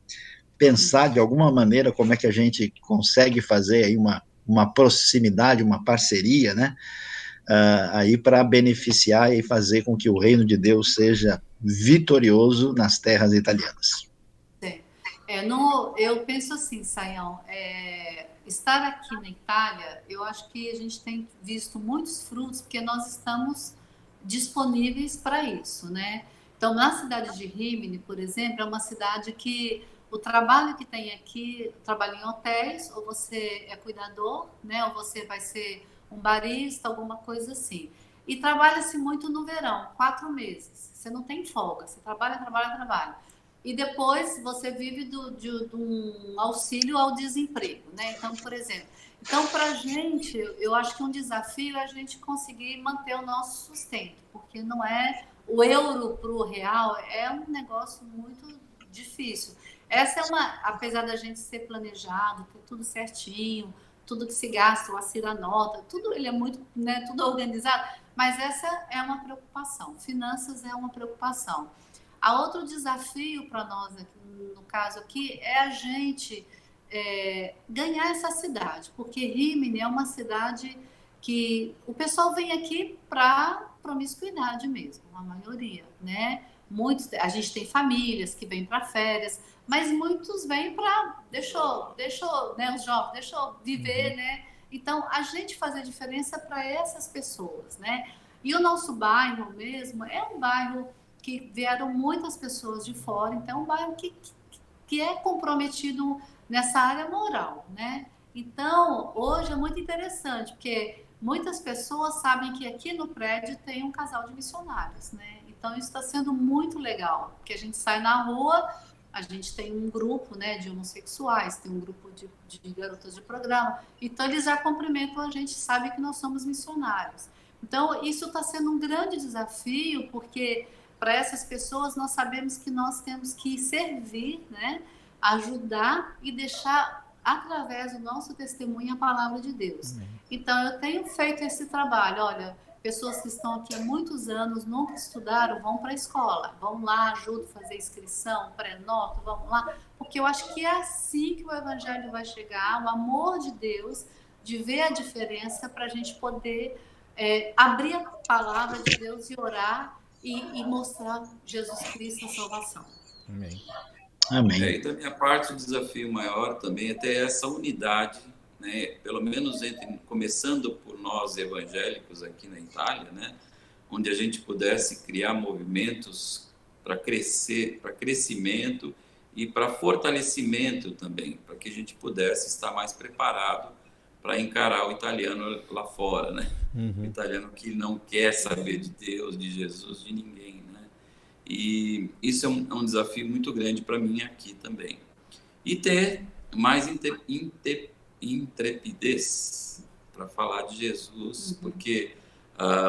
pensar de alguma maneira como é que a gente consegue fazer aí uma proximidade, uma parceria, né? Aí para beneficiar e fazer com que o reino de Deus seja vitorioso nas terras italianas. Eu penso assim, Sayão, estar aqui na Itália, eu acho que a gente tem visto muitos frutos, porque nós estamos disponíveis para isso, né? Então, na cidade de Rimini, por exemplo, é uma cidade que o trabalho que tem aqui, trabalho em hotéis, ou você é cuidador, né? Ou você vai ser um barista, alguma coisa assim. E trabalha-se muito no verão, 4 meses. Você não tem folga, você trabalha, trabalha, trabalha. E depois você vive de um auxílio ao desemprego, né? Então, por exemplo, para a gente, eu acho que um desafio é a gente conseguir manter o nosso sustento, porque não é o euro para o real, é um negócio muito difícil. Essa é apesar da gente ser planejado, ter tudo certinho, tudo que se gasta, o Assir anota, tudo ele é muito, né, tudo organizado, mas essa é uma preocupação. Finanças é uma preocupação. A outro desafio para nós, no caso aqui, é a gente ganhar essa cidade, porque Rimini é uma cidade que o pessoal vem aqui para promiscuidade mesmo, a maioria, né? A gente tem famílias que vêm para férias, mas muitos vêm para né, os jovens, deixa eu viver, né? Então, a gente fazer diferença para essas pessoas, né? E o nosso bairro mesmo é um bairro que vieram muitas pessoas de fora, então é um bairro que é comprometido nessa área moral, né? Então, hoje é muito interessante, porque muitas pessoas sabem que aqui no prédio tem um casal de missionários, né? Então, isso está sendo muito legal, porque a gente sai na rua, a gente tem um grupo, né, de homossexuais, tem um grupo de garotas de programa, então eles já cumprimentam a gente, sabe que nós somos missionários. Então, isso está sendo um grande desafio, porque para essas pessoas nós sabemos que nós temos que servir, né, ajudar e deixar através do nosso testemunho a palavra de Deus. Então, eu tenho feito esse trabalho. Olha, pessoas que estão aqui há muitos anos, nunca estudaram, vão para a escola, vão lá, ajudam a fazer inscrição, pré-nota, vamos lá, porque eu acho que é assim que o evangelho vai chegar, o amor de Deus, de ver a diferença para a gente poder abrir a palavra de Deus e orar e mostrar Jesus Cristo a salvação. Amém. Amém. E da minha parte, o desafio maior também é ter essa unidade, né? Pelo menos começando por nós evangélicos aqui na Itália, né? Onde a gente pudesse criar movimentos para crescimento e para fortalecimento também, para que a gente pudesse estar mais preparado para encarar o italiano lá fora, né? O italiano que não quer saber de Deus, de Jesus, de ninguém, né? E isso é um desafio muito grande para mim aqui também. E ter mais intrepidez para falar de Jesus, porque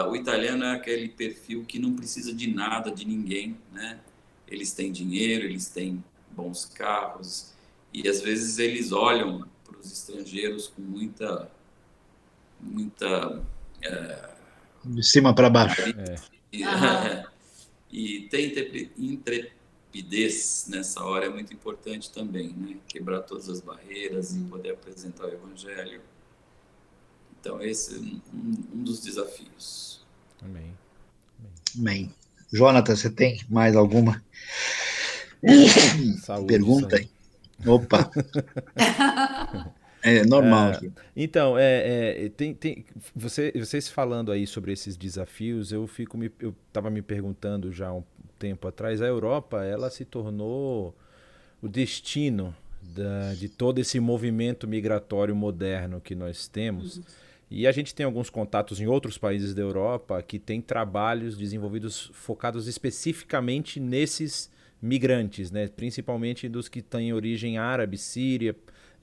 o italiano é aquele perfil que não precisa de nada, de ninguém, né? Eles têm dinheiro, eles têm bons carros, e às vezes eles olham para os estrangeiros com muita de cima para baixo. E ter intrepidez nessa hora é muito importante também, né? Quebrar todas as barreiras e poder apresentar o evangelho. Então, esse é um dos desafios. Amém. Amém. Jonathan, você tem mais alguma Saúde, pergunta aí? Opa! É normal aqui. Então, vocês falando aí sobre esses desafios, eu estava me perguntando já há um tempo atrás, a Europa, ela se tornou o destino de todo esse movimento migratório moderno que nós temos. E a gente tem alguns contatos em outros países da Europa que têm trabalhos desenvolvidos focados especificamente nesses migrantes, né? Principalmente dos que têm origem árabe, síria,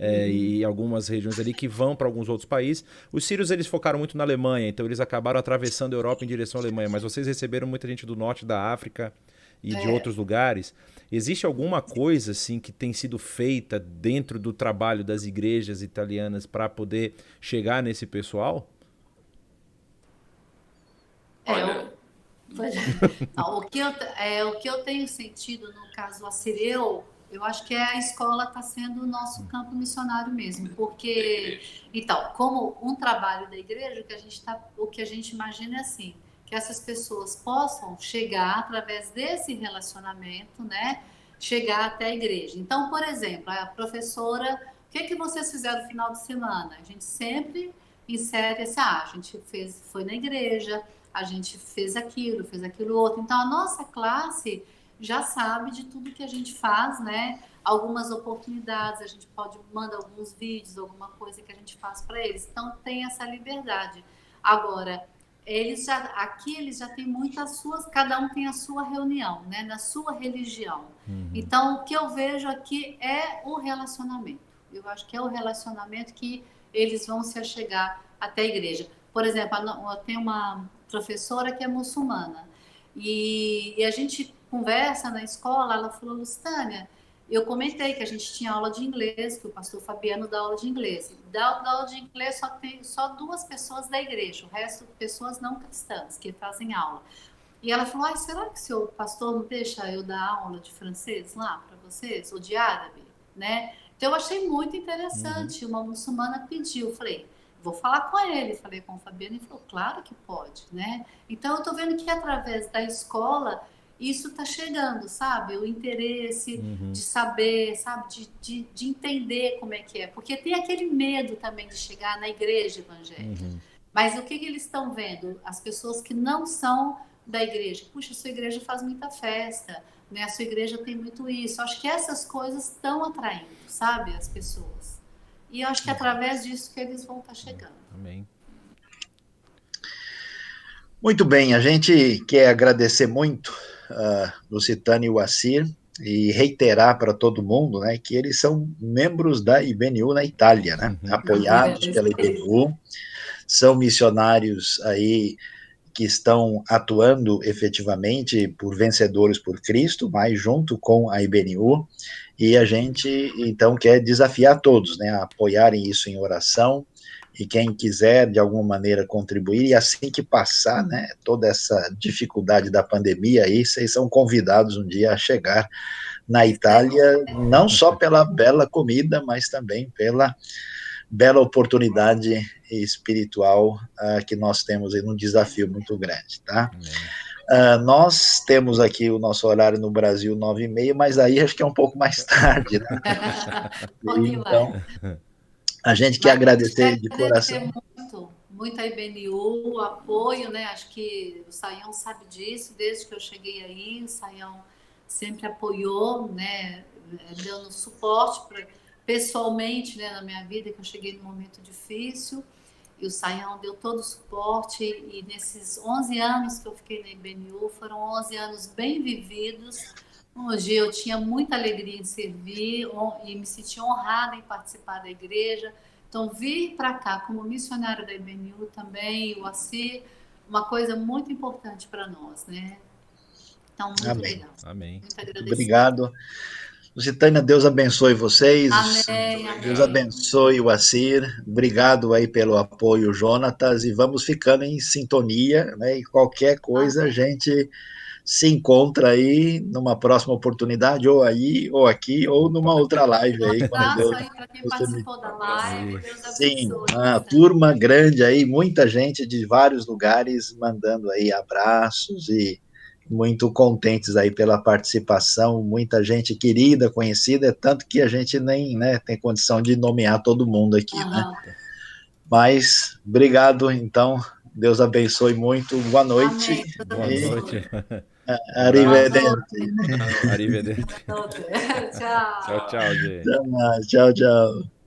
e algumas regiões ali que vão para alguns outros países. Os sírios, eles focaram muito na Alemanha, então eles acabaram atravessando a Europa em direção à Alemanha, mas vocês receberam muita gente do norte da África e de outros lugares. Existe alguma coisa assim que tem sido feita dentro do trabalho das igrejas italianas para poder chegar nesse pessoal? O que eu tenho sentido no caso assireu Eu acho que a escola está sendo o nosso campo missionário mesmo, porque, então, como um trabalho da igreja, o que a gente imagina é assim, que essas pessoas possam chegar através desse relacionamento, né, chegar até a igreja. Então, por exemplo, a professora, o que vocês fizeram no final de semana? A gente sempre insere esse, a gente foi na igreja, a gente fez aquilo outro. Então, a nossa classe já sabe de tudo que a gente faz, né? Algumas oportunidades, a gente pode mandar alguns vídeos, alguma coisa que a gente faz para eles. Então, tem essa liberdade. Agora, aqui eles já têm muitas suas, cada um tem a sua reunião, né? Na sua religião. Então, o que eu vejo aqui é o relacionamento. Eu acho que é o relacionamento que eles vão se achegar até a igreja. Por exemplo, eu tenho uma professora que é muçulmana e a gente conversa na escola, ela falou, Lustânia, eu comentei que a gente tinha aula de inglês, que o pastor Fabiano dá aula de inglês. Da aula de inglês tem só 2 pessoas da igreja, o resto pessoas não cristãs que fazem aula. E ela falou, será que o seu pastor não deixa eu dar aula de francês lá para vocês, ou de árabe, né? Então eu achei muito interessante, uma muçulmana pediu, falei, vou falar com ele, falei com o Fabiano, ele falou, claro que pode, né? Então eu tô vendo que através da escola isso está chegando, sabe? O interesse de saber, sabe? De entender como é que é. Porque tem aquele medo também de chegar na igreja evangélica. Mas o que eles estão vendo? As pessoas que não são da igreja. Puxa, a sua igreja faz muita festa, né? A sua igreja tem muito isso. Acho que essas coisas estão atraindo, sabe? As pessoas. E eu acho que é através disso que eles vão estar chegando. Amém. Muito bem, a gente quer agradecer muito Lucitânia e o Assir e reiterar para todo mundo, né, que eles são membros da IBNU na Itália, né, apoiados pela IBNU, são missionários aí que estão atuando efetivamente por Vencedores por Cristo, mas junto com a IBNU, e a gente então quer desafiar todos, né, a apoiarem isso em oração, e quem quiser de alguma maneira contribuir, e assim que passar, né, toda essa dificuldade da pandemia aí, vocês são convidados um dia a chegar na Itália, não só pela bela comida, mas também pela bela oportunidade espiritual que nós temos aí num desafio muito grande, tá? Nós temos aqui o nosso horário no Brasil 9h30, mas aí acho que é um pouco mais tarde, né? Então, a gente quer agradecer de coração. Muito a IBNU, o apoio, né? Acho que o Saião sabe disso, desde que eu cheguei aí, o Saião sempre apoiou, né? Dando suporte pessoalmente, né, na minha vida, que eu cheguei num momento difícil, e o Saião deu todo o suporte, e nesses 11 anos que eu fiquei na IBNU, foram 11 anos bem vividos. Hoje eu tinha muita alegria em servir e me senti honrada em participar da igreja. Então, vir para cá como missionária da IBNU também, o Assir, uma coisa muito importante para nós, né? Então, muito Amém. legal. Amém. Muito agradecida. Obrigado. Lucitânia, Deus abençoe vocês. Amém, Deus amém. abençoe o Assir. Obrigado aí pelo apoio, Jonatas, e vamos ficando em sintonia, né? E qualquer coisa a gente se encontra aí numa próxima oportunidade, ou aí, ou aqui, ou numa outra live aí. Um abraço aí para quem participou da live. Deus Sim, abençoe. uma turma grande aí, muita gente de vários lugares mandando aí abraços e muito contentes aí pela participação, muita gente querida, conhecida, tanto que a gente nem, né, tem condição de nomear todo mundo aqui, né? Mas, obrigado, então, Deus abençoe muito, boa noite. Amém. Boa noite. Arrivederci. Arrivederci. Tchau. Tchau, tchau, gente. Tchau, tchau.